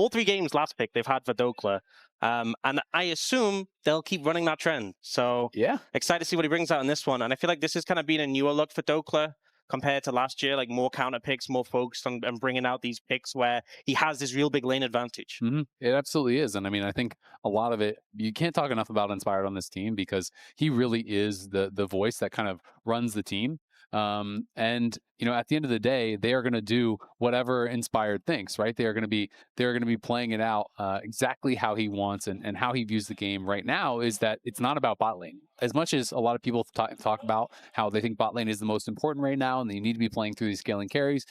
all 3 games last pick they've had for Dhokla. And I assume they'll keep running that trend. So yeah, excited to see what he brings out in this one. And I feel like this has kind of been a newer look for Dhokla compared to last year, like more counter picks, more focused on bringing out these picks where he has this real big lane advantage. It absolutely is. And I mean, I think a lot of it, you can't talk enough about Inspired on this team because he really is the voice that kind of runs the team. And you know, at the end of the day, they are going to do whatever Inspired thinks, right? They're going to be playing it out exactly how he wants and how he views the game right now. Is that it's not about bot lane as much as a lot of people talk about how they think bot lane is the most important right now and that you need to be playing through these scaling carries.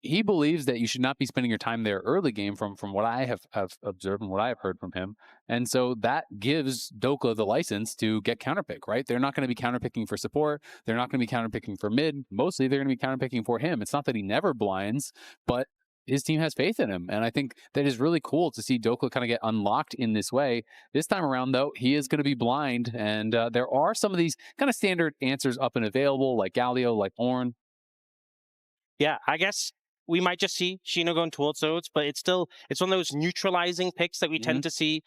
He believes that you should not be spending your time there early game from what I have observed and what I have heard from him. And so that gives Dhokla the license to get counterpick, right? They're not going to be counterpicking for support. They're not going to be counterpicking for mid. Mostly they're going to be counterpicking for him. It's not that he never blinds, but his team has faith in him. And I think that is really cool to see Dhokla kind of get unlocked in this way. This time around, though, he is going to be blind. And there are some of these kind of standard answers up and available, like Galio, like Ornn. Yeah, I guess we might just see xyno going towards those, but it's one of those neutralizing picks that we tend to see,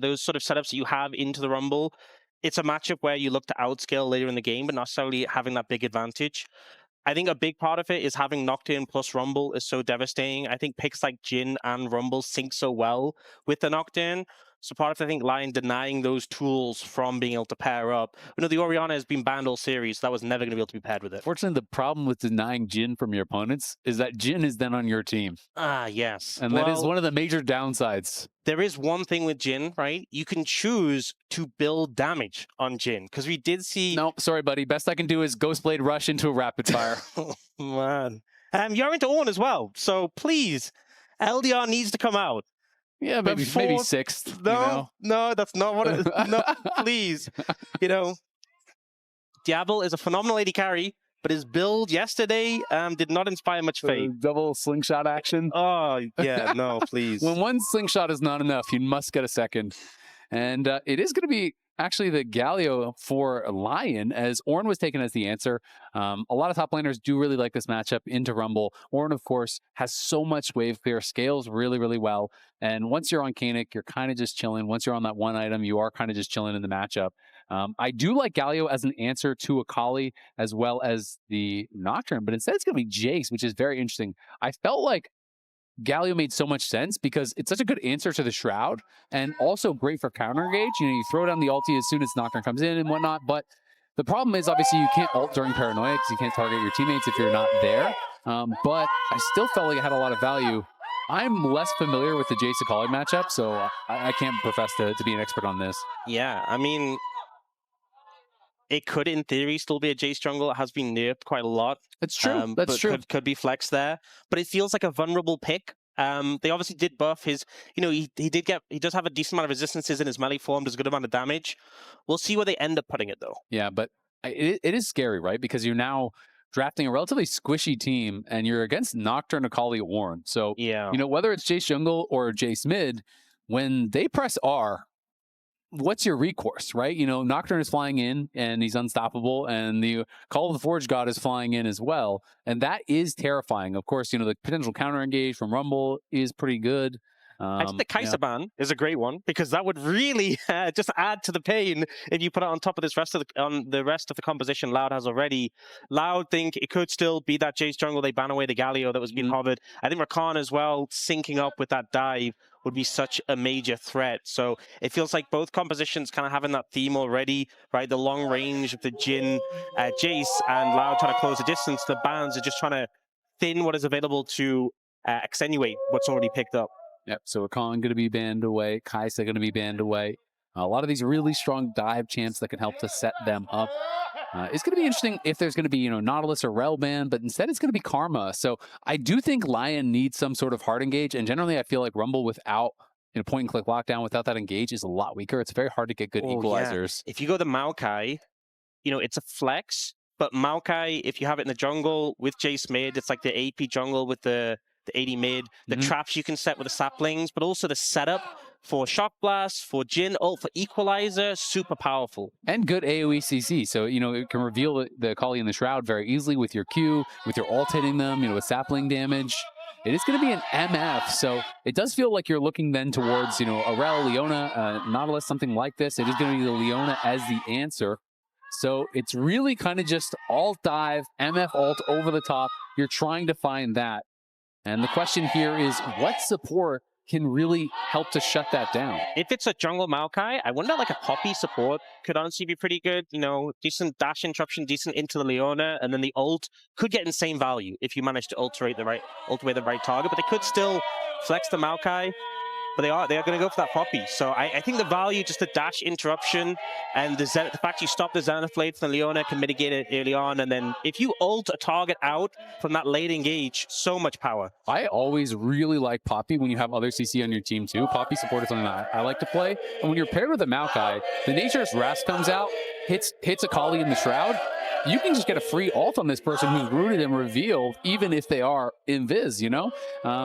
those sort of setups that you have into the Rumble. It's a matchup where you look to outscale later in the game, but not necessarily having that big advantage. I think a big part of it is having Nocturne plus Rumble is so devastating. I think picks like Jhin and Rumble sync so well with the Nocturne. So part of, I think, LYON denying those tools from being able to pair up. You know, the Orianna has been banned all series, so that was never going to be able to be paired with it. Fortunately, the problem with denying Jhin from your opponents is that Jhin is then on your team. Ah, yes. And that is one of the major downsides. There is one thing with Jhin, right? You can choose to build damage on Jhin, because we did see... No, sorry, buddy. Best I can do is Ghostblade rush into a rapid fire. Oh, man. You're into Ornn as well, so please, LDR needs to come out. Yeah, maybe 6th. No, you know? No, that's not what it is. No, please. You know, Diablo is a phenomenal AD carry, but his build yesterday did not inspire much faith. Double slingshot action. Oh, yeah, no, please. When one slingshot is not enough, you must get a second. And it is going to be actually the Galio for LYON, as Ornn was taken as the answer. A lot of top laners do really like this matchup into Rumble. Ornn, of course, has so much wave clear, scales really, really well. And once you're on Kanik, you're kind of just chilling. Once you're on that one item, you are kind of just chilling in the matchup. I do like Galio as an answer to Akali as well as the Nocturne, but instead it's going to be Jayce, which is very interesting. I felt like Galio made so much sense because it's such a good answer to the Shroud and also great for counter engage. You know, you throw down the ulti as soon as Nocturne comes in and whatnot, but the problem is obviously you can't ult during Paranoia because you can't target your teammates if you're not there. But I still felt like it had a lot of value. I'm less familiar with the Jayce Akali matchup, so I can't profess to be an expert on this. Yeah, I mean, it could, in theory, still be a Jayce jungle. It has been nerfed quite a lot. That's true. That's true. Could be flexed there, but it feels like a vulnerable pick. They obviously did buff his. You know, he does have a decent amount of resistances in his melee form. Does a good amount of damage. We'll see where they end up putting it though. Yeah, but it is scary, right? Because you're now drafting a relatively squishy team, and you're against Nocturne, Akali, Ornn. So yeah, you know, whether it's Jayce jungle or Jayce mid, when they press R, what's your recourse, right? You know, Nocturne is flying in and he's unstoppable, and the Call of the Forge God is flying in as well. And that is terrifying. Of course, you know, the potential counter engage from Rumble is pretty good. I think the Kai'Sa ban is a great one because that would really just add to the pain if you put it on top of this rest of the composition Loud has already. Loud think it could still be that Jayce jungle. They ban away the Galio that was being hovered. I think Rakan as well, syncing up with that dive would be such a major threat. So it feels like both compositions kind of having that theme already, right? The long range of the Jhin, Jayce, and Loud trying to close the distance. The bans are just trying to thin what is available to accentuate what's already picked up. Yep, so Rakan going to be banned away, Kai'Sa going to be banned away. A lot of these really strong dive champs that can help to set them up. It's going to be interesting if there's going to be, you know, Nautilus or Rel ban, but instead it's going to be Karma. So I do think LYON needs some sort of hard engage, and generally I feel like Rumble without, you know, point and click lockdown without that engage is a lot weaker. It's very hard to get good equalizers. Yeah. If you go the Maokai, you know, it's a flex, but Maokai, if you have it in the jungle with Jayce mid, it's like the AP jungle with the AD mid, the traps you can set with the saplings, but also the setup for Shock Blast, for Jhin, ult, for Equalizer, super powerful. And good AoE CC, so, you know, it can reveal the Akali in the Shroud very easily with your Q, with your ult hitting them, you know, with sapling damage. it is going to be an MF. So it does feel like you're looking then towards, you know, Azael, Leona, Nautilus, something like this. It is going to be the Leona as the answer. So it's really kind of just alt dive, MF alt over the top. You're trying to find that. And the question here is, what support can really help to shut that down? If it's a jungle Maokai, I wonder like a Poppy support could honestly be pretty good. You know, decent dash interruption, decent into the Leona, and then the ult could get insane value if you manage to ult away the right target. But they could still flex the Maokai. But they are going to go for that Poppy. So I think the value, just the dash interruption and the fact you stop the Zenith Blade from the Leona can mitigate it early on. And then if you ult a target out from that late engage, so much power. I always really like Poppy when you have other CC on your team too. Poppy support is something that I like to play. And when you're paired with a Maokai, the Nature's Wrath comes out, hits Akali in the Shroud. You can just get a free ult on this person who's rooted and revealed, even if they are invis, you know?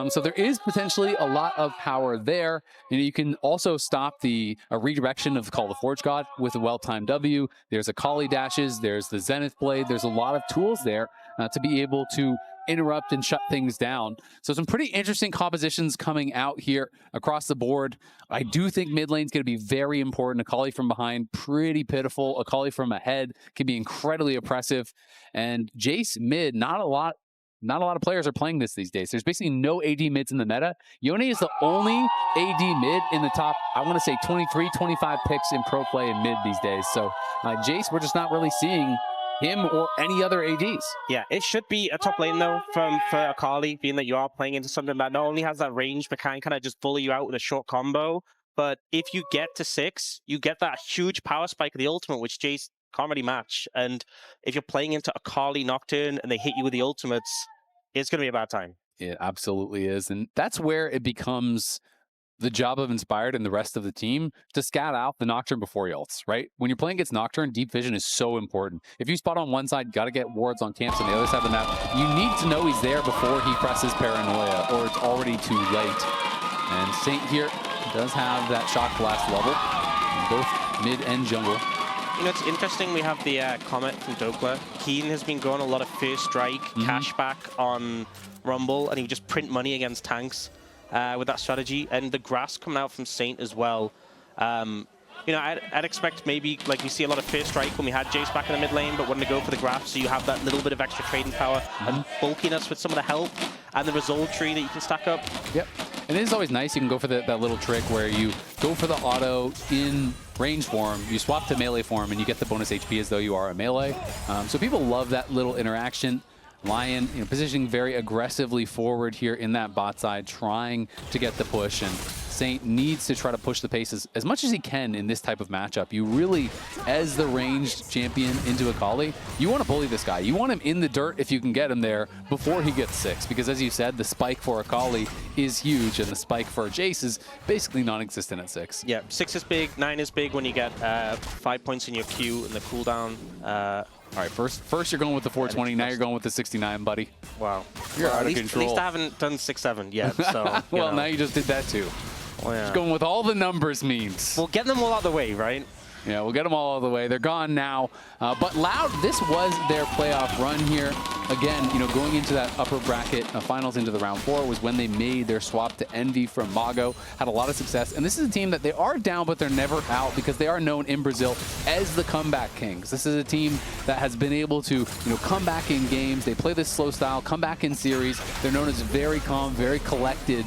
So there is potentially a lot of power there. You know, you can also stop a redirection of Call the Forge God with a well-timed W. There's Akali dashes, there's the Zenith Blade. There's a lot of tools there to be able to interrupt and shut things down. So some pretty interesting compositions coming out here across the board. I do think mid lane's going to be very important. Akali from behind, pretty pitiful. Akali from ahead can be incredibly oppressive. And Jayce mid, not a lot of players are playing this these days. There's basically no AD mids in the meta. Yone is the only AD mid in the top, I want to say 23, 25 picks in pro play in mid these days. So Jayce, we're just not really seeing him or any other ADs. Yeah, it should be a top lane though for Akali, being that you are playing into something that not only has that range but can kind of just bully you out with a short combo. But if you get to 6, you get that huge power spike of the ultimate, which Jayce can't really match. And if you're playing into Akali Nocturne and they hit you with the ultimates, it's going to be a bad time. It absolutely is. And that's where it becomes the job of Inspired and the rest of the team to scout out the Nocturne before he ults, right? When you're playing against Nocturne, deep vision is so important. If you spot on one side, got to get wards on camps on the other side of the map. You need to know he's there before he presses Paranoia, or it's already too late. And Saint here does have that shock blast level, both mid and jungle. You know, it's interesting, we have the comment from Dhokla. Keen has been going a lot of first strike, cashback on Rumble, and he would just print money against tanks with that strategy. And the grass coming out from Saint as well. You know, I'd expect maybe, like we see a lot of first strike when we had Jayce back in the mid lane, but wanting to go for the graph, so you have that little bit of extra trading power and bulkiness with some of the health and the resolve tree that you can stack up. Yep. And it is always nice, you can go for that little trick where you go for the auto in range form, you swap to melee form, and you get the bonus HP as though you are a melee. So people love that little interaction. LYON, you know, positioning very aggressively forward here in that bot side, trying to get the push, and Saint needs to try to push the pace as much as he can in this type of matchup. You really, as the ranged champion into Akali, you want to bully this guy. You want him in the dirt if you can get him there before he gets 6, because as you said, the spike for Akali is huge, and the spike for Jayce is basically non-existent at 6. Yeah, 6 is big, 9 is big when you get 5 points in your Q and the cooldown. All right, first you're going with the 420, now you're going with the 69, buddy. Wow. You're out of control. At least I haven't done 6-7 yet, so... Well, now you just did that too. Well, yeah. Just going with all the numbers means. We'll get them all out of the way, right? Yeah, we'll get them all out of the way. They're gone now. But Loud, this was their playoff run here. Again, you know, going into that upper bracket finals into the round 4 was when they made their swap to Envy from Mago. Had a lot of success. And this is a team that they are down, but they're never out, because they are known in Brazil as the comeback kings. This is a team that has been able to, you know, come back in games. They play this slow style, come back in series. They're known as very calm, very collected.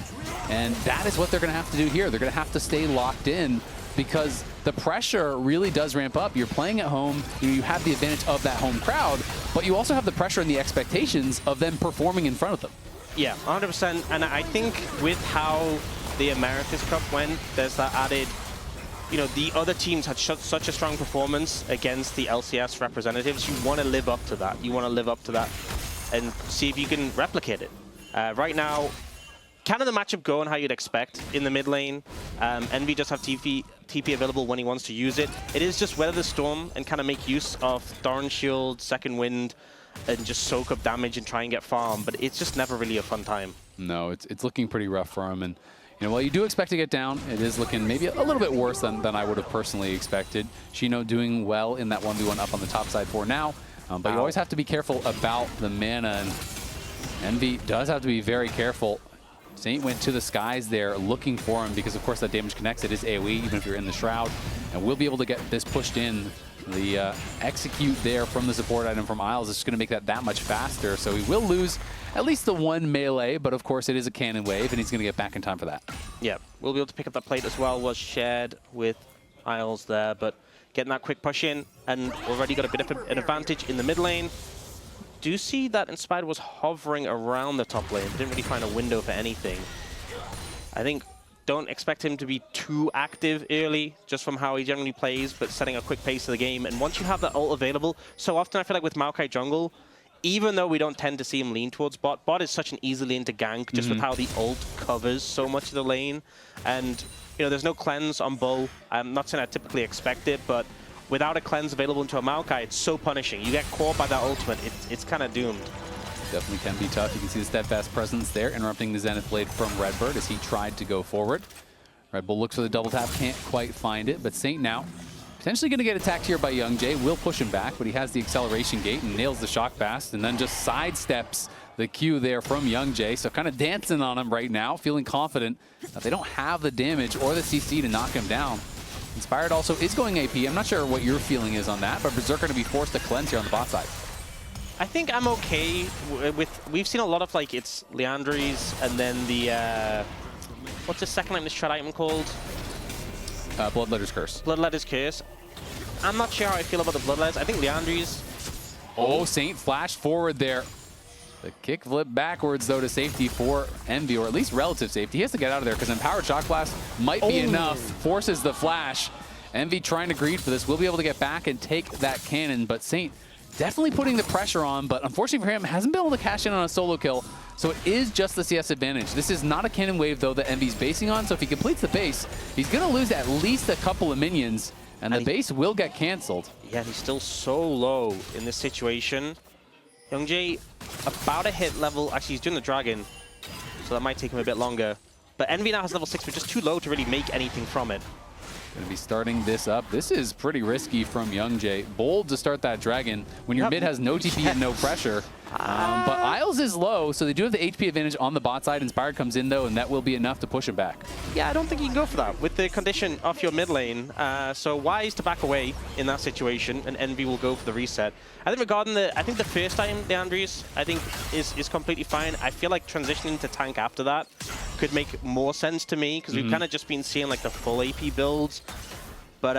And that is what they're going to have to do here. They're going to have to stay locked in, because the pressure really does ramp up. You're playing at home, you have the advantage of that home crowd, but you also have the pressure and the expectations of them performing in front of them. Yeah, 100%. And I think with how the America's Cup went, there's that added, you know, the other teams had such a strong performance against the LCS representatives. You want to live up to that. You want to live up to that and see if you can replicate it. Right now, kind of the matchup going how you'd expect in the mid lane. Envy does have TP available when he wants to use it. It is just weather the storm and kind of make use of Thorn Shield, Second Wind, and just soak up damage and try and get farm. But it's just never really a fun time. No, it's looking pretty rough for him. And you know, while you do expect to get down, it is looking maybe a little bit worse than I would have personally expected. xyno doing well in that 1v1 up on the top side for now. But you always have to be careful about the mana. And Envy does have to be very careful. Saint went to the skies there looking for him because, of course, that damage connects. It is AoE, even if you're in the Shroud. And we'll be able to get this pushed in. The execute there from the support item from Isles is just going to make that much faster. So he will lose at least the one melee, but of course it is a cannon wave, and he's going to get back in time for that. Yeah, we'll be able to pick up that plate as well. Was shared with Isles there, but getting that quick push in, and already got a bit of an advantage in the mid lane. Do see that Inspired was hovering around the top lane, but didn't really find a window for anything. I think don't expect him to be too active early, just from how he generally plays, but setting a quick pace of the game. And once you have that ult available, so often I feel like with Maokai jungle, even though we don't tend to see him lean towards bot, bot is such an easy lane to gank, just with how the ult covers so much of the lane. And, you know, there's no cleanse on Bull. I'm not saying I typically expect it, but without a cleanse available into a Maokai, it's so punishing. You get caught by that ultimate, it's kind of doomed. Definitely can be tough. You can see the steadfast presence there, interrupting the Zenith Blade from RedBert as he tried to go forward. Red Bull looks for the double tap, can't quite find it, but Saint now potentially going to get attacked here by YoungJae. Will push him back, but he has the acceleration gate and nails the shock fast, and then just sidesteps the Q there from YoungJae. So kind of dancing on him right now, feeling confident that they don't have the damage or the CC to knock him down. Inspired also is going AP. I'm not sure what your feeling is on that, but Berserker going to be forced to cleanse here on the bot side. I think I'm okay with, we've seen a lot of like, it's Liandry's and then the, what's the second item, this shred item called? Bloodletter's Curse. Bloodletter's Curse. I'm not sure how I feel about the Bloodletters. I think Liandry's. Oh, Saint flashed forward there. The kick flip backwards, though, to safety for Envy, or at least relative safety. He has to get out of there because Empowered Shock Blast might be enough. Forces the flash. Envy trying to greed for this. Will be able to get back and take that cannon, but Saint definitely putting the pressure on, but unfortunately for him, hasn't been able to cash in on a solo kill. So it is just the CS advantage. This is not a cannon wave, though, that Envy's basing on. So if he completes the base, he's going to lose at least a couple of minions, and the base will get canceled. Yeah, he's still so low in this situation. YoungJae, about a hit level. Actually, he's doing the dragon, so that might take him a bit longer. But Envy now has level 6, but just too low to really make anything from it. Going to be starting this up. This is pretty risky from YoungJae. Bold to start that dragon when your mid has no TP and no pressure. But Isles is low, so they do have the HP advantage on the bot side. Inspired comes in, though, and that will be enough to push him back. Yeah, I don't think you can go for that with the condition off your mid lane. So wise to back away in that situation, and Envy will go for the reset. I think regarding the first time, the Andrews, I think is completely fine. I feel like transitioning to tank after that could make more sense to me, because we've kind of just been seeing like the full AP builds. But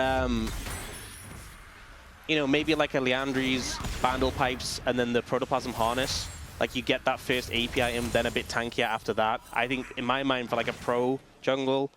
you know, maybe like a Liandry's Bandle Pipes and then the Protoplasm Harness. Like you get that first AP item, then a bit tankier after that. I think in my mind for like a pro jungle,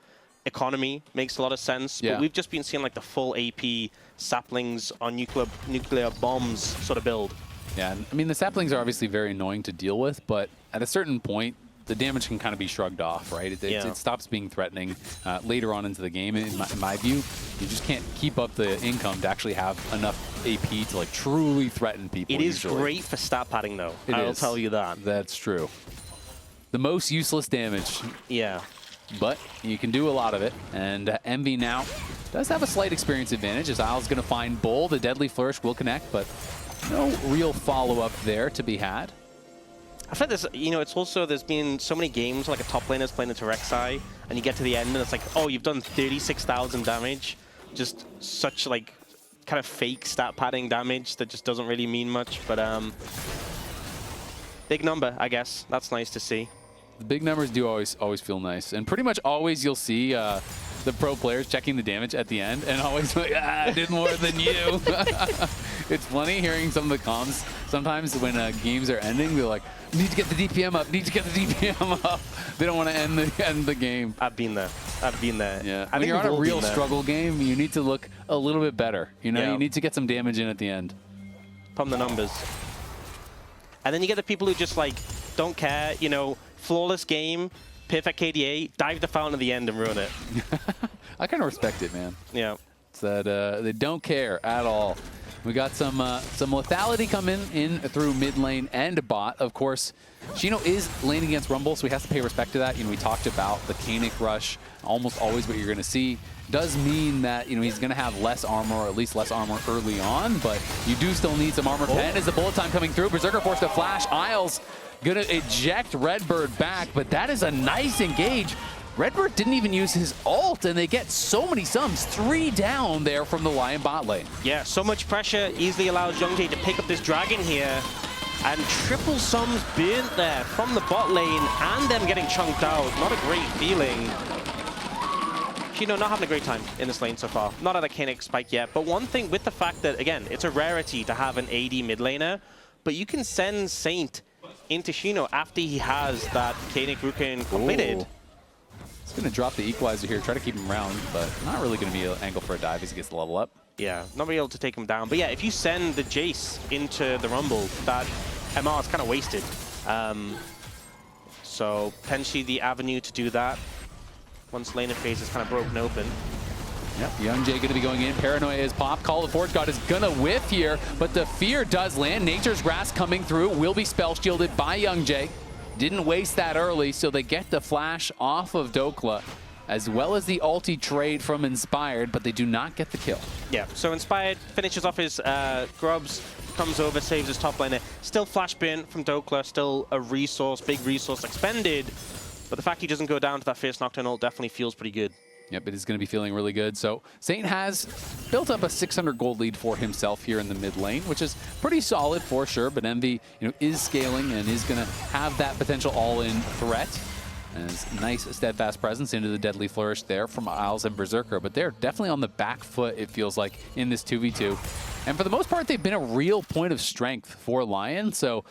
economy makes a lot of sense. Yeah. But we've just been seeing like the full AP saplings on nuclear bombs sort of build. Yeah, I mean the saplings are obviously very annoying to deal with, but at a certain point, the damage can kind of be shrugged off, right? It stops being threatening later on into the game. In my view, you just can't keep up the income to actually have enough AP to like truly threaten people. It is great for stat padding, though. I'll tell you that. That's true. The most useless damage. Yeah. But you can do a lot of it, and Envy now does have a slight experience advantage as Isle's going to find Bull. The Deadly Flourish will connect, but no real follow-up there to be had. I feel like there's, you know, it's also, there's been so many games like a top laner's playing into Rek'Sai, and you get to the end and it's like, oh, you've done 36,000 damage. Just such like kind of fake stat padding damage that just doesn't really mean much. But big number, I guess. That's nice to see. The big numbers do always feel nice, and pretty much always you'll see the pro players checking the damage at the end, and always like, I did more than you. It's funny hearing some of the comms sometimes when games are ending. They're like, need to get the DPM up, need to get the DPM up. They don't want to end the game. I've been there. I've been there. Yeah. When you're on a real struggle game, you need to look a little bit better. You know, you need to get some damage in at the end. Pump the numbers. And then you get the people who just like don't care, you know, flawless game, perfect KDA, dive the fountain at the end and ruin it. I kind of respect it, man. Yeah. It's that they don't care at all. We got some lethality coming in through mid lane and bot. Of course, xyno is laning against Rumble, so we have to pay respect to that. You know, we talked about the Canic rush, almost always what you're going to see. Does mean that, you know, he's going to have less armor, or at least less armor early on, but you do still need some armor pen. Is the bullet time coming through? Berserker forced to flash. Isles gonna eject RedBert back, but that is a nice engage. RedBert didn't even use his ult, and they get so many sums. 3 down there from the LYON bot lane. Yeah, so much pressure easily allows YoungJae to pick up this dragon here. And triple sums burnt there from the bot lane and them getting chunked out. Not a great feeling. xyno not having a great time in this lane so far. Not at a Koenig spike yet. But one thing with the fact that, again, it's a rarity to have an AD mid laner, but you can send Saint into xyno after he has that Koenig Rukun completed. Ooh. He's going to drop the equalizer here, try to keep him around, but not really going to be an angle for a dive as he gets the level up. Yeah, not really able to take him down. But yeah, if you send the Jayce into the Rumble, that MR is kind of wasted. So potentially the avenue to do that once laner phase is kind of broken open. Yep, YoungJae going to be going in. Paranoia is popped. Call of Forge God is going to whiff here, but the fear does land. Nature's Grasp coming through, will be spell shielded by YoungJae. Didn't waste that early, so they get the flash off of Dhokla, as well as the ulti trade from Inspired, but they do not get the kill. Yeah, so Inspired finishes off his grubs, comes over, saves his top laner. Still flash burn from Dhokla, still a resource, big resource expended, but the fact he doesn't go down to that first Nocturne ult definitely feels pretty good. Yep, it is going to be feeling really good. So Saint has built up a 600 gold lead for himself here in the mid lane, which is pretty solid for sure, but Envy, is scaling and is going to have that potential all-in threat. And it's a nice steadfast presence into the deadly flourish there from Isles and Berserker, but they're definitely on the back foot, it feels like, in this 2v2. And for the most part, they've been a real point of strength for LYON, so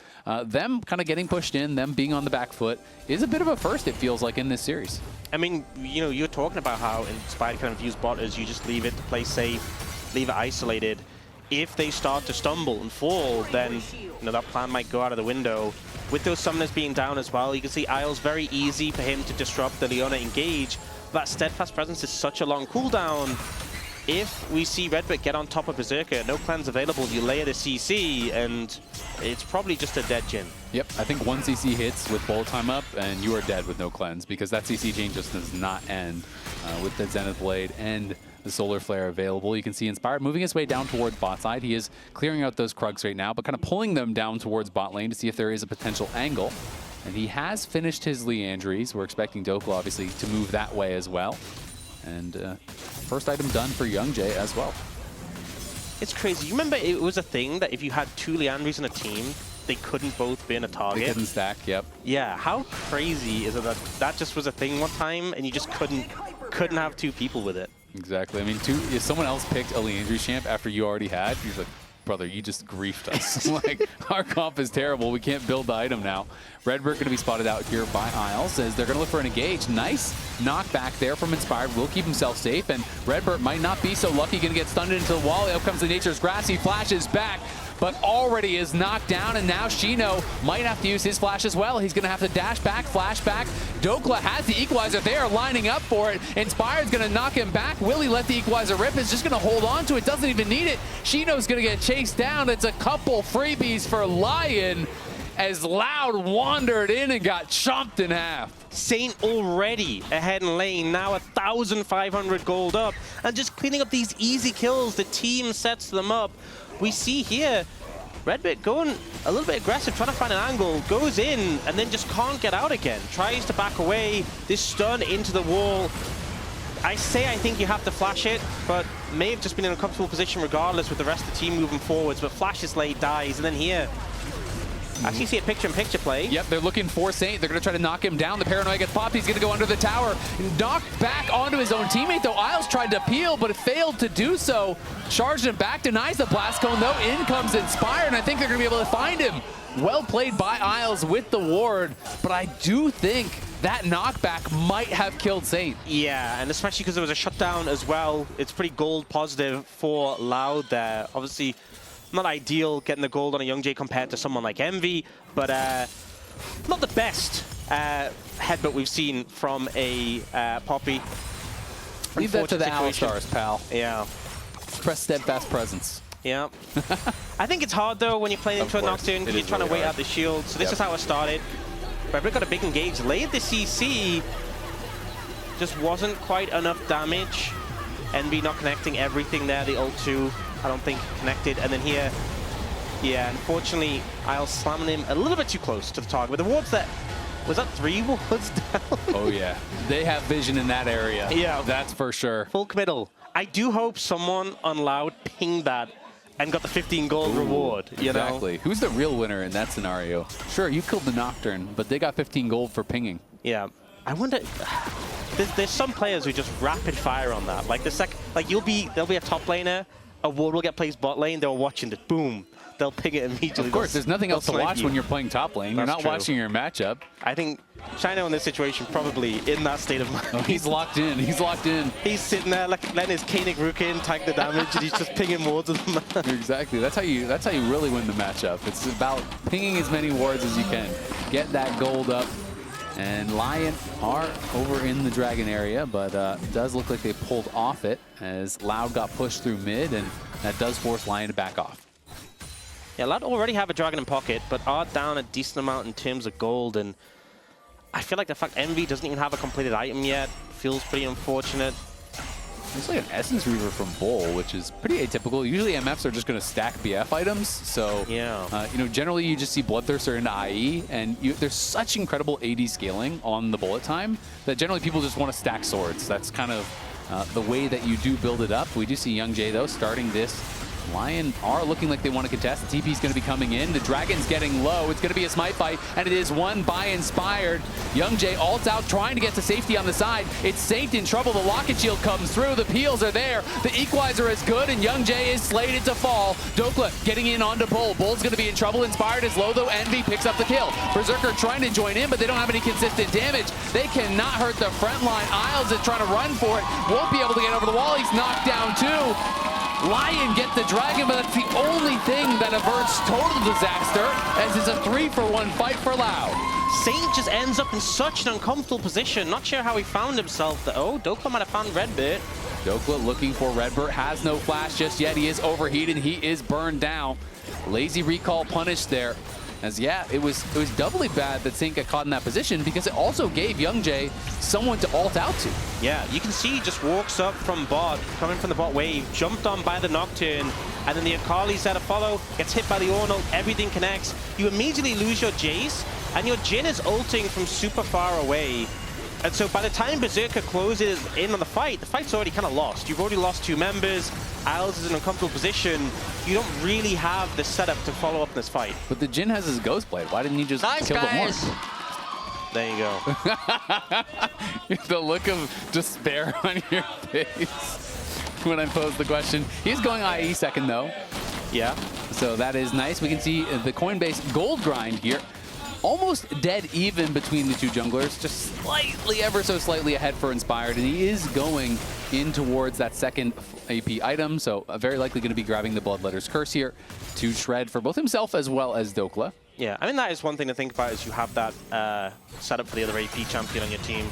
them kind of getting pushed in, them being on the back foot, is a bit of a first, it feels like, in this series. I mean, you're talking about how Inspired kind of views bot as you just leave it to play safe, leave it isolated. If they start to stumble and fall, then that plan might go out of the window. With those summoners being down as well, you can see Isles very easy for him to disrupt the Leona engage. That steadfast presence is such a long cooldown. If we see RedBert get on top of Berserker, no plans available, you layer the CC, and it's probably just a dead Jhin. Yep, I think one CC hits with bullet time up, and you are dead with no cleanse, because that CC chain just does not end with the Zenith Blade and the Solar Flare available. You can see Inspired moving his way down towards bot side. He is clearing out those Krugs right now, but kind of pulling them down towards bot lane to see if there is a potential angle. And he has finished his Leandries. We're expecting Dhokla, obviously, to move that way as well. And first item done for YoungJae as well. It's crazy. You remember it was a thing that if you had 2 Leandries in a team, they couldn't both be in a target? They couldn't stack, yep. Yeah, how crazy is it that that just was a thing one time and you just couldn't have 2 people with it? Exactly. I mean, if someone else picked a Leandry champ after you already had, you're like, brother, you just griefed us. Like, our comp is terrible. We can't build the item now. RedBert going to be spotted out here by Isles as they're going to look for an engage. Nice knockback there from Inspired. Will keep himself safe, and RedBert might not be so lucky. Going to get stunned into the wall. Out comes the Nature's Grass. He flashes back, but already is knocked down, and now xyno might have to use his flash as well. He's going to have to dash back, flash back. Dhokla has the equalizer. They are lining up for it. Inspired's going to knock him back. Will he let the equalizer rip? Is just going to hold on to it. Doesn't even need it. xyno's going to get chased down. It's a couple freebies for LYON as Loud wandered in and got chomped in half. Saint already ahead in lane, now 1,500 gold up, and just cleaning up these easy kills. The team sets them up. We see here RedBert going a little bit aggressive, trying to find an angle, goes in, and then just can't get out again. Tries to back away, this stun into the wall. I think you have to flash it, but may have just been in a comfortable position regardless with the rest of the team moving forwards, but flashes late, dies, and then here, actually see a picture-in-picture play. Yep, they're looking for Saint. They're going to try to knock him down. The Paranoia gets popped. He's going to go under the tower. Knocked back onto his own teammate, though. Isles tried to peel, but it failed to do so. Charged him back, denies the blast cone, though. In comes Inspire, and I think they're going to be able to find him. Well played by Isles with the ward, but I do think that knockback might have killed Saint. Yeah, and especially because there was a shutdown as well. It's pretty gold positive for Loud there. Obviously, not ideal getting the gold on a YoungJae compared to someone like Envy, but not the best headbutt we've seen from a Poppy. Leave that to the All-Stars, pal. Yeah. Press steadfast presence. Yeah. I think it's hard though when you're playing into a Nocturne, you're trying to wait out the shield. So this is how it started. RedBert got a big engage, laid the CC, just wasn't quite enough damage. Envy not connecting everything there, the ult 2, I don't think connected. And then here, Yeah, unfortunately, I'll slamming him a little bit too close to the target. With the wards that... Was that 3 wards down? Oh, yeah. They have vision in that area. Yeah. That's for sure. Full committal. I do hope someone on Loud pinged that and got the 15 gold reward, you exactly. know? Who's the real winner in that scenario? Sure, you killed the Nocturne, but they got 15 gold for pinging. Yeah. I wonder... There's some players who just rapid fire on that. Like, there'll be a top laner, a ward will get placed bot lane, they're watching it, boom. They'll ping it immediately. Of course, there's nothing else to watch when you're playing top lane. You're not watching your matchup. I think xyno in this situation probably in that state of mind. Oh, he's locked in. He's locked in. He's sitting there like letting his Koenig Rook in, tank the damage, and he's just pinging wards of them. Exactly. That's how you really win the matchup. It's about pinging as many wards as you can. Get that gold up. And LYON are over in the Dragon area, but it does look like they pulled off it as Loud got pushed through mid, and that does force LYON to back off. Yeah, Loud already have a Dragon in pocket, but are down a decent amount in terms of gold, and I feel like the fact Envy doesn't even have a completed item yet feels pretty unfortunate. Looks like an Essence Reaver from Bull, which is pretty atypical. Usually MFs are just going to stack BF items, so yeah. You know, generally you just see Bloodthirster into IE, and there's such incredible AD scaling on the bullet time that generally people just want to stack swords. That's kind of the way that you do build it up. We do see YoungJae though starting this. LYON are looking like they want to contest. The TP is going to be coming in. The Dragon's getting low. It's going to be a smite fight, and it is won by Inspired. YoungJae ults out, trying to get to safety on the side. It's Saint in trouble. The Locket Shield comes through. The peels are there. The Equalizer is good, and YoungJae is slated to fall. Dhokla getting in onto Bull. Bull's going to be in trouble. Inspired is low, though. Envy picks up the kill. Berserker trying to join in, but they don't have any consistent damage. They cannot hurt the front line. Isles is trying to run for it. Won't be able to get over the wall. He's knocked down, too. LYON get the Dragon, but that's the only thing that averts total disaster, as it's a 3-for-1 fight for Loud. Saint just ends up in such an uncomfortable position. Not sure how he found himself. Oh, Dhokla might have found RedBert. Dhokla looking for RedBert, has no flash just yet. He is overheated, he is burned down. Lazy recall punished there. As yeah, it was doubly bad that Saint got caught in that position because it also gave YoungJae someone to ult out to. Yeah, you can see he just walks up from bot, coming from the bot wave, jumped on by the Nocturne, and then the Akali's there to follow, gets hit by the Ornn, everything connects. You immediately lose your Jayce, and your Jhin is ulting from super far away. And so by the time Berserker closes in on the fight's already kind of lost. You've already lost 2 members. Isles is in an uncomfortable position. You don't really have the setup to follow up this fight. But the Jhin has his Ghost Blade. Why didn't he just kill the horn? There you go. The look of despair on your face when I posed the question. He's going IE second, though. Yeah. So that is nice. We can see the Coinbase gold grind here. Almost dead even between the 2 junglers, just slightly, ever so slightly ahead for Inspired, and he is going in towards that second AP item, so very likely going to be grabbing the Bloodletter's Curse here to shred for both himself as well as Dhokla. Yeah, I mean, that is one thing to think about, is you have that setup for the other AP champion on your team.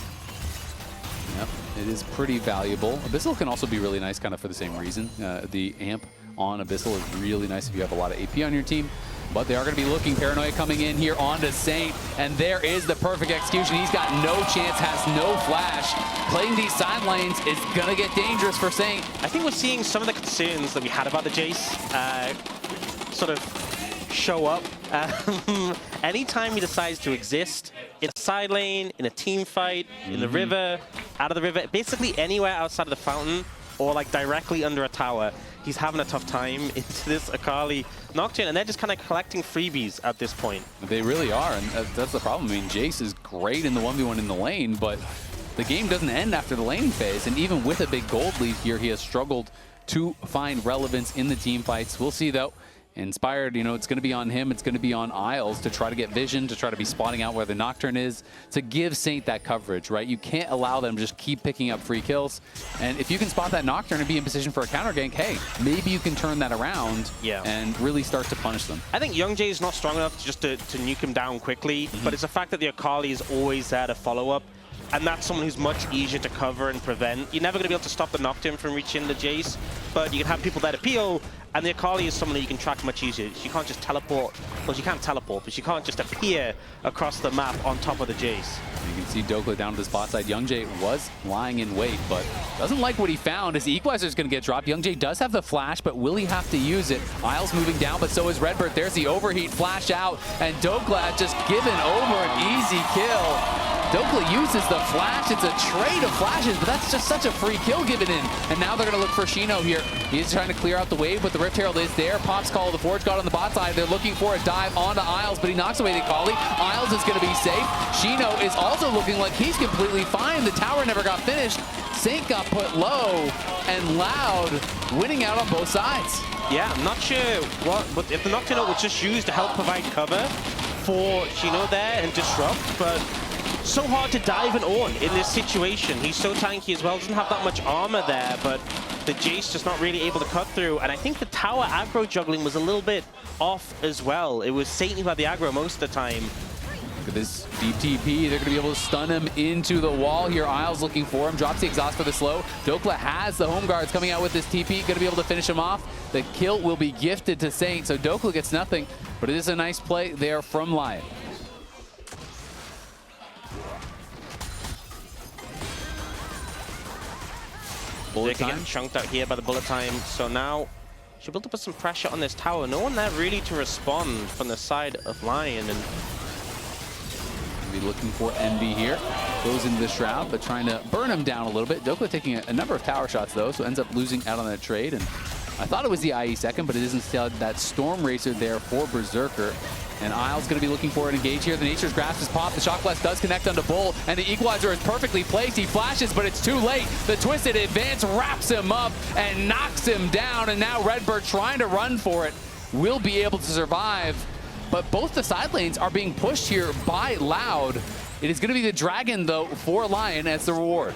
Yep, it is pretty valuable. Abyssal can also be really nice kind of for the same reason. The amp on Abyssal is really nice if you have a lot of AP on your team. But they are going to be looking. Paranoia coming in here onto Saint. And there is the perfect execution. He's got no chance, has no flash. Playing these side lanes is going to get dangerous for Saint. I think we're seeing some of the concerns that we had about the Jayce sort of show up. Anytime he decides to exist in a side lane, in a team fight, in the river, out of the river, basically anywhere outside of the fountain or like directly under a tower, he's having a tough time into this Akali Nocturne, and they're just kind of collecting freebies at this point. They really are, and that's the problem. I mean, Jayce is great in the 1v1 in the lane, but the game doesn't end after the laning phase, and even with a big gold lead here, he has struggled to find relevance in the team fights. We'll see, though. Inspired, you know, it's going to be on him, it's going to be on Isles to try to get vision, to try to be spotting out where the Nocturne is, to give Saint that coverage, right? You can't allow them to just keep picking up free kills. And if you can spot that Nocturne and be in position for a counter gank, hey, maybe you can turn that around and really start to punish them. I think YoungJae is not strong enough just to nuke him down quickly, but it's the fact that the Akali is always there to follow up. and that's someone who's much easier to cover and prevent. You're never going to be able to stop the Nocturne from reaching the Jayce, but you can have people there to peel, and the Akali is someone that you can track much easier. She can't just teleport, well, she can't teleport, but she can't just appear across the map on top of the Jayce. You can see Dhokla down to the spot side. YoungJae was lying in wait, but doesn't like what he found as the equalizer is going to get dropped. YoungJae does have the flash, but will he have to use it? Isles moving down, but so is RedBert. There's the overheat flash out, and Dhokla just given over an easy kill. Dhokla uses the flash. It's a trade of flashes, but that's just such a free kill given in. And now they're going to look for xyno here. He's trying to clear out the wave, but the Rift Herald is there. Pops call the Forge God on the bot side. They're looking for a dive onto Isles, but he knocks away the Akali. Isles is going to be safe. xyno is also looking like he's completely fine. The tower never got finished. Saint got put low, and Loud winning out on both sides. Yeah, I'm not sure what, but if the Nocturne was just used to help provide cover for xyno there and disrupt, but so hard to dive an Ornn in this situation. He's so tanky as well, doesn't have that much armor there, but the Jayce just not really able to cut through. And I think the tower aggro juggling was a little bit off as well. It was Saint who had the aggro most of the time. Look at this deep TP. They're going to be able to stun him into the wall here. Isles looking for him. Drops the exhaust for the slow. Dhokla has the home guards coming out with this TP. Going to be able to finish him off. The kill will be gifted to Saint, so Dhokla gets nothing. But it is a nice play there from LYON. Bullet time. Getting chunked out here by the bullet time. So now should be able to put some pressure on this tower. No one there really to respond from the side of LYON. And be looking for Envy here. Goes into the Shroud, but trying to burn him down a little bit. Dhokla taking a number of tower shots though, so ends up losing out on that trade. And I thought it was the IE second, but it is instead that Storm Racer there for Berserker. And Isles going to be looking for an engage here. The Nature's Grasp is popped. The Shock Blast does connect onto Bull, and the Equalizer is perfectly placed. He flashes, but it's too late. The Twisted Advance wraps him up and knocks him down. And now RedBert trying to run for it will be able to survive. But both the side lanes are being pushed here by Loud. It is going to be the Dragon, though, for LYON as the reward.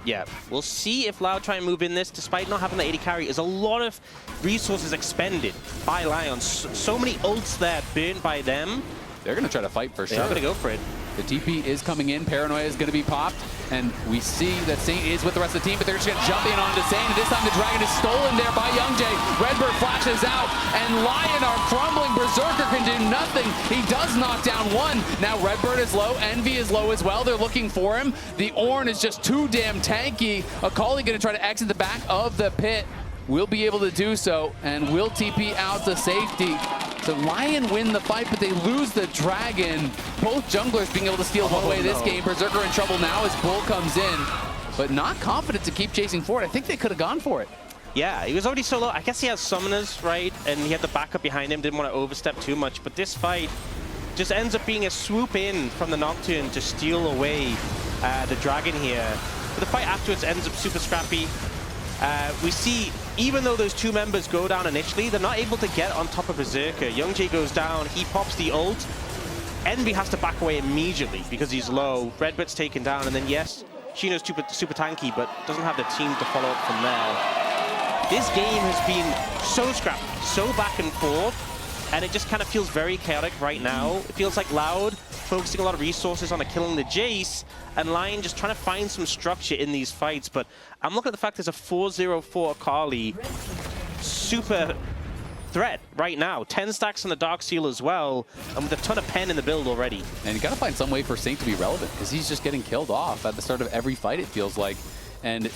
Yeah, we'll see if Loud try and move in this. Despite not having the AD carry, is a lot of resources expended by LYON. So many ults there burnt by them. They're going to try to fight for sure. They're going to go for it. The TP is coming in. Paranoia is going to be popped. And we see that Saint is with the rest of the team, but they're just going to jump in onto Saint. And this time the Dragon is stolen there by YoungJae. RedBert flashes out, and LYON are crumbling. Berserker can do nothing. He does knock down one. Now RedBert is low. Envy is low as well. They're looking for him. The Ornn is just too damn tanky. Akali going to try to exit the back of the pit. Will be able to do so, and will TP out to safety. So LYON win the fight, but they lose the Dragon. Both junglers being able to steal one away this game. Berserker in trouble now as Bull comes in, but not confident to keep chasing forward. I think they could have gone for it. Yeah, he was already so low. I guess he has summoners, right? And he had the backup behind him, didn't want to overstep too much. But this fight just ends up being a swoop in from the Nocturne to steal away the Dragon here. But the fight afterwards ends up super scrappy. We see, even though those two members go down initially, they're not able to get on top of Berserker. YoungJae goes down, he pops the ult. Envy has to back away immediately because he's low. RedBert's taken down, and then yes, xyno's super tanky, but doesn't have the team to follow up from there. This game has been so scrappy, so back and forth, and it just kind of feels very chaotic right now. It feels like Loud focusing a lot of resources on killing the Jayce, and LYON just trying to find some structure in these fights. But I'm looking at the fact there's a 4-0-4 Akali. Super threat right now. 10 stacks on the Dark Seal as well, and with a ton of pen in the build already. And you got to find some way for Saint to be relevant, because he's just getting killed off at the start of every fight, it feels like. And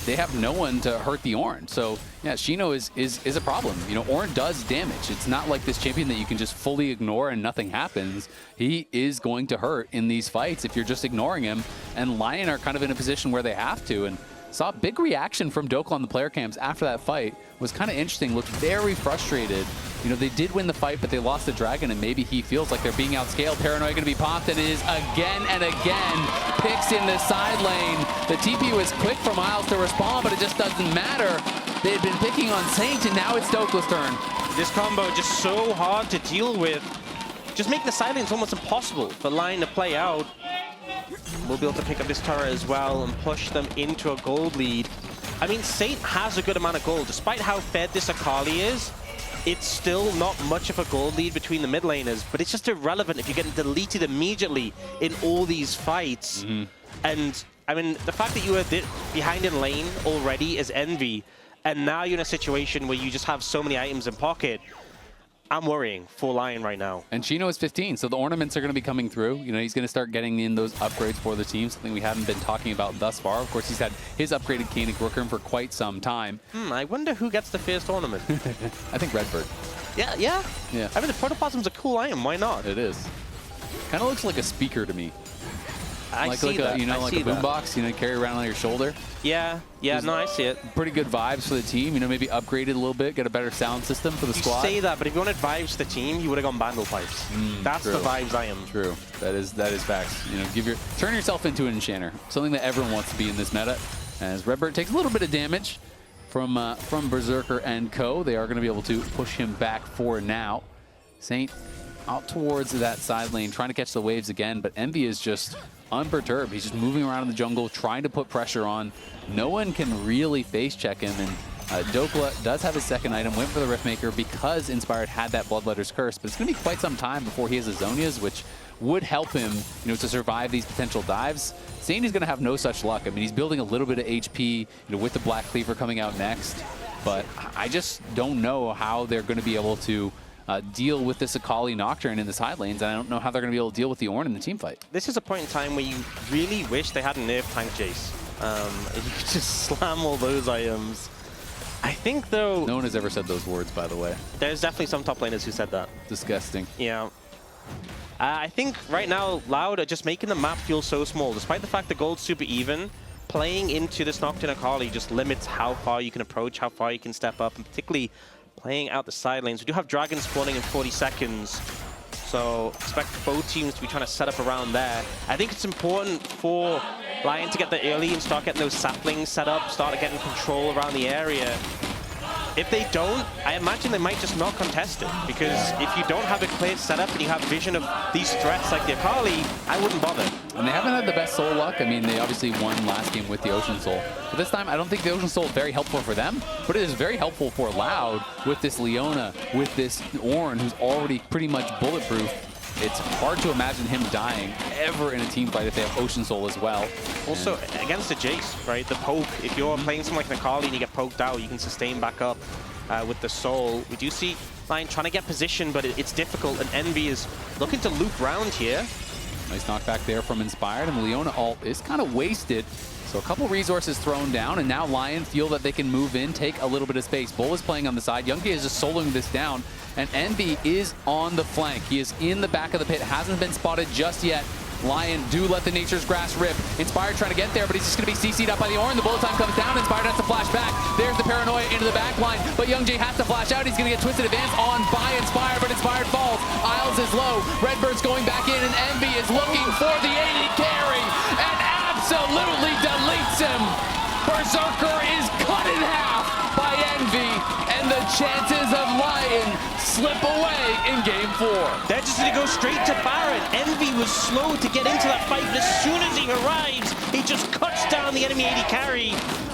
they have no one to hurt the Ornn. So yeah, xyno is a problem. You know, Ornn does damage. It's not like this champion that you can just fully ignore and nothing happens. He is going to hurt in these fights if you're just ignoring him. And LYON are kind of in a position where they have to. And saw a big reaction from Dhokla on the player cams after that fight. Was kind of interesting, looked very frustrated. You know, they did win the fight, but they lost the Dragon, and maybe he feels like they're being outscaled. Paranoia going to be popped, and it is again and again. Picks in the side lane. The TP was quick from Isles to respond, but it just doesn't matter. They had been picking on Saint, and now it's Dhokla's turn. This combo just so hard to deal with. Just make the side lanes almost impossible for LYON to play out. We'll be able to pick up this turret as well and push them into a gold lead. I mean, Saint has a good amount of gold. Despite how fed this Akali is, it's still not much of a gold lead between the mid laners, but it's just irrelevant if you're getting deleted immediately in all these fights. And I mean, the fact that you were behind in lane already is Envy, and now you're in a situation where you just have so many items in pocket. I'm worrying for LYON right now. And xyno is 15, so the ornaments are going to be coming through. You know, he's going to start getting in those upgrades for the team, something we haven't been talking about thus far. Of course, he's had his upgraded Koenig Rooker for quite some time. I wonder who gets the first ornament. I think RedBert. Yeah. I mean, the Protoplasm's a cool item. Why not? It is. Kind of looks like a speaker to me. I see that. You know, like a boombox, you know, carry around on your shoulder. Yeah, no, I see it. Pretty good vibes for the team. You know, maybe upgraded a little bit, get a better sound system for the squad. You say that, but if you wanted vibes to the team, you would have gone Bandle Pipes. That's true. the vibes I am. True. That is facts. You know, turn yourself into an enchanter. Something that everyone wants to be in this meta. As RedBert takes a little bit of damage from Berserker and co. They are going to be able to push him back for now. Saint out towards that side lane, trying to catch the waves again, but Envy is just unperturbed. He's just moving around in the jungle, trying to put pressure on. No one can really face check him, and Dhokla does have his second item, went for the Riftmaker because Inspired had that Bloodletter's Curse, but it's going to be quite some time before he has a Zhonya's, which would help him, you know, to survive these potential dives. Saint is going to have no such luck. I mean, he's building a little bit of HP, you know, with the Black Cleaver coming out next, but I just don't know how they're going to be able to deal with this Akali Nocturne in the side lanes, and I don't know how they're going to be able to deal with the Ornn in the team fight. This is a point in time where you really wish they had a nerf tank Jayce. You could just slam all those items. I think, though... No one has ever said those words, by the way. There's definitely some top laners who said that. Disgusting. Yeah. I think right now, Loud are just making the map feel so small. Despite the fact that gold's super even, playing into this Nocturne Akali just limits how far you can approach, how far you can step up, and particularly playing out the side lanes. We do have dragons spawning in 40 seconds, so expect both teams to be trying to set up around there. I think it's important for LYON to get there early and start getting those saplings set up, start getting control around the area. If they don't, I imagine they might just not contest it, because if you don't have a clear setup and you have vision of these threats like the Akali, I wouldn't bother. And they haven't had the best soul luck. I mean, they obviously won last game with the Ocean Soul. But this time, I don't think the Ocean Soul is very helpful for them, but it is very helpful for Loud with this Leona, with this Ornn, who's already pretty much bulletproof. It's hard to imagine him dying ever in a team fight if they have Ocean Soul as well. Also, against the Jayce, right, the poke, if you're playing something like an Akali and you get poked out, you can sustain back up with the Soul. We do see LYON trying to get position, but it's difficult, and Envy is looking to loop round here. Nice knockback there from Inspired, and the Leona ult is kind of wasted. So a couple resources thrown down, and now LYON feel that they can move in, take a little bit of space. Bull is playing on the side. YoungJae is just soloing this down, and Envy is on the flank. He is in the back of the pit, hasn't been spotted just yet. LYON do let the Nature's Grass rip. Inspired trying to get there, but he's just going to be CC'd up by the Ornn. The bullet time comes down. Inspired has to flash back. There's the Paranoia into the back line, but YoungJae has to flash out. He's going to get Twisted Advance on by Inspired, but Inspired falls. Isles is low. RedBert's going back in, and Envy is looking for the AD carry, and absolutely deletes him. Berserker is cut in half by Envy, and the chances of LYON slip away in game 4. They're just going to go straight to Baron. Envy was slow to get into that fight, but as soon as he arrives, he just cuts down the enemy AD carry.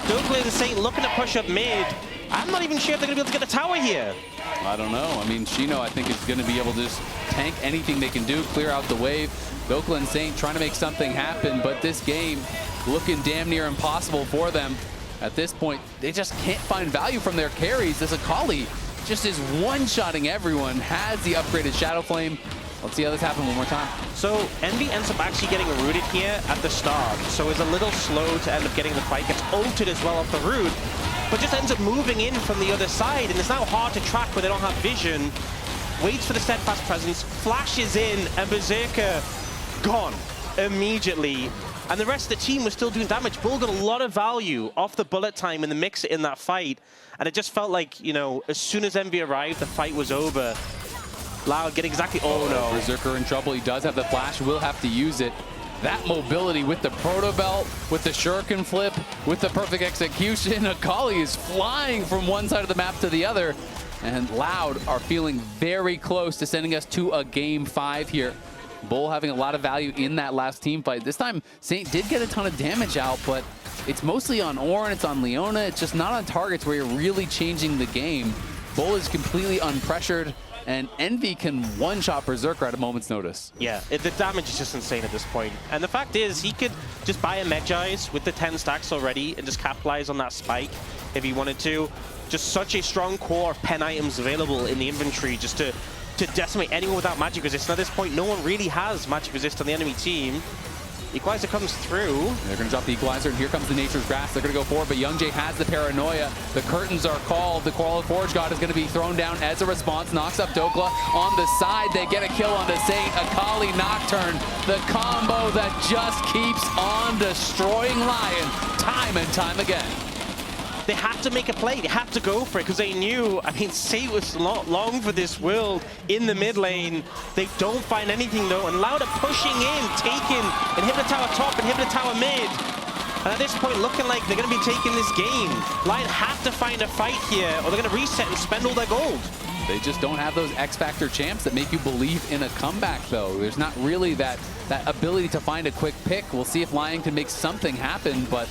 Dhokla and Saint looking to push up mid. I'm not even sure if they're going to be able to get the tower here. I don't know. I mean, xyno, I think, is going to be able to just tank anything they can do, clear out the wave. Dhokla and Saint trying to make something happen, but this game looking damn near impossible for them. At this point, they just can't find value from their carries. This Akali just is one-shotting everyone, has the upgraded Shadow Flame. Let's see how this happens one more time. So Envy ends up actually getting rooted here at the start, so is a little slow to end up getting the fight, gets ulted as well off the root, but just ends up moving in from the other side, and it's now hard to track where they don't have vision. Waits for the steadfast presence, flashes in, and Berserker gone immediately. And the rest of the team was still doing damage. Bull got a lot of value off the bullet time in the mix in that fight. And it just felt like, you know, as soon as Envy arrived, the fight was over. Loud getting exactly... Oh, no. Berserker in trouble. He does have the flash. Will have to use it. That mobility with the Proto Belt, with the Shuriken flip, with the perfect execution. Akali is flying from one side of the map to the other. And Loud are feeling very close to sending us to a game 5 here. Bull having a lot of value in that last team fight. This time, Saint did get a ton of damage out, but it's mostly on Ornn, it's on Leona. It's just not on targets where you're really changing the game. Bull is completely unpressured, and Envy can one-shot Berserker at a moment's notice. Yeah, the damage is just insane at this point. And the fact is, he could just buy a Mejai's with the 10 stacks already and just capitalize on that spike if he wanted to. Just such a strong core of pen items available in the inventory just to decimate anyone without magic resist. And at this point, no one really has magic resist on the enemy team. Equalizer comes through. They're going to drop the Equalizer, and here comes the Nature's Grasp. They're going to go forward, but YoungJae has the Paranoia. The curtains are called. The Coral Forge God is going to be thrown down as a response. Knocks up Dhokla on the side. They get a kill on the Saint. Akali Nocturne. The combo that just keeps on destroying LYON time and time again. They had to make a play. They had to go for it because they knew, I mean, Saint was long for this world in the mid lane. They don't find anything though, and LYON pushing in, taking inhibitor tower top, inhibitor tower mid. And at this point, looking like they're going to be taking this game. LYON have to find a fight here, or they're going to reset and spend all their gold. They just don't have those X-Factor champs that make you believe in a comeback, though. There's not really that ability to find a quick pick. We'll see if LYON can make something happen, but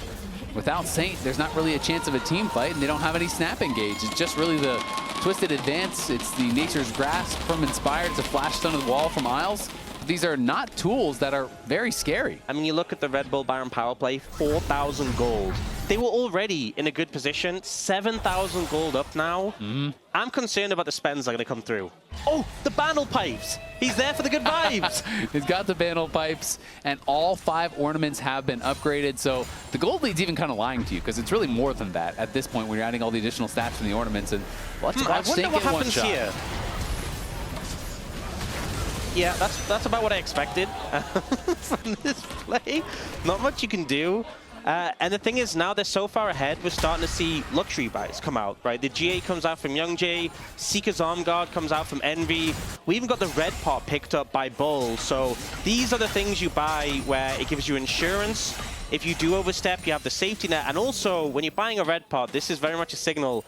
without Saint, there's not really a chance of a team fight, and they don't have any snap engage. It's just really the Twisted Advance. It's the Nature's Grasp from Inspired. It's a flash stun of the wall from Isles. These are not tools that are very scary. I mean, you look at the Red Bull Baron power play, 4,000 gold. They were already in a good position, 7,000 gold up now. I'm concerned about the spends that are going to come through. Oh, the Banal Pipes. He's there for the good vibes. He's got the Banal Pipes, and all 5 ornaments have been upgraded. So the gold lead's even kind of lying to you, because it's really more than that at this point when you're adding all the additional stats from the ornaments. And let's watch Saint get one shot. Here. Yeah, that's about what I expected from this play. Not much you can do. And the thing is, now they're so far ahead, we're starting to see luxury buys come out, right? The GA comes out from YoungJae, Seeker's Arm Guard comes out from Envy. We even got the red pot picked up by Bull. So these are the things you buy where it gives you insurance. If you do overstep, you have the safety net. And also, when you're buying a red pot, this is very much a signal.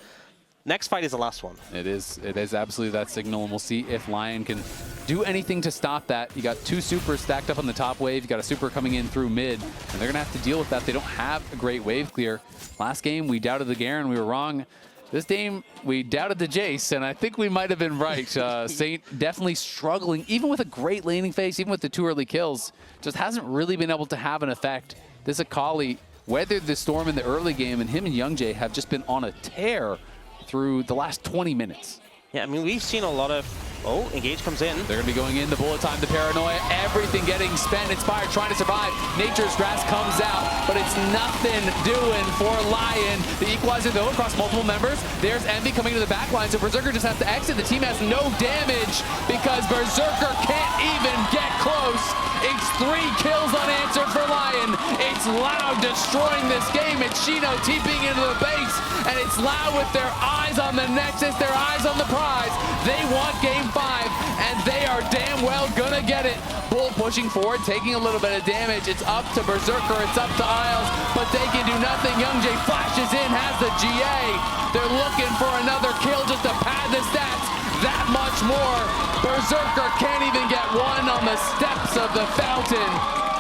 Next fight is the last one. It is absolutely that signal, and we'll see if LYON can do anything to stop that. You got 2 supers stacked up on the top wave. You got a super coming in through mid, and they're gonna have to deal with that. They don't have a great wave clear. Last game, we doubted the Garen, we were wrong. This game, we doubted the Jayce, and I think we might have been right. Saint definitely struggling, even with a great laning phase, even with the 2 early kills, just hasn't really been able to have an effect. This Akali weathered the storm in the early game, and him and YoungJae have just been on a tear through the last 20 minutes. Yeah, I mean, we've seen a lot of... Oh, Engage comes in. They're going to be going in, the bullet time, the Paranoia, everything getting spent. Inspired, trying to survive. Nature's Grasp comes out, but it's nothing doing for LYON. The Equalizer, though, across multiple members. There's Envy coming to the back line, so Berserker just has to exit. The team has no damage because Berserker can't even get close. It's 3 kills unanswered for LYON. It's LYON destroying this game. It's xyno TPing into the base, and it's LYON with their eyes on the Nexus, their eyes on the prize. They want game 5, and they are damn well gonna get it. Bull pushing forward, taking a little bit of damage. It's up to Berserker, it's up to Isles, but they can do nothing. YoungJae flashes in, has the GA. They're looking for another kill just to pad the stats that much more. Berserker can't even get one on the steps of the fountain.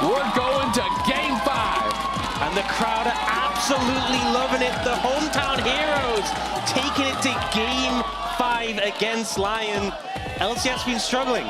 We're going to game 5. And the crowd are absolutely loving it. The hometown heroes taking it to game 5 against LYON. LCS been struggling.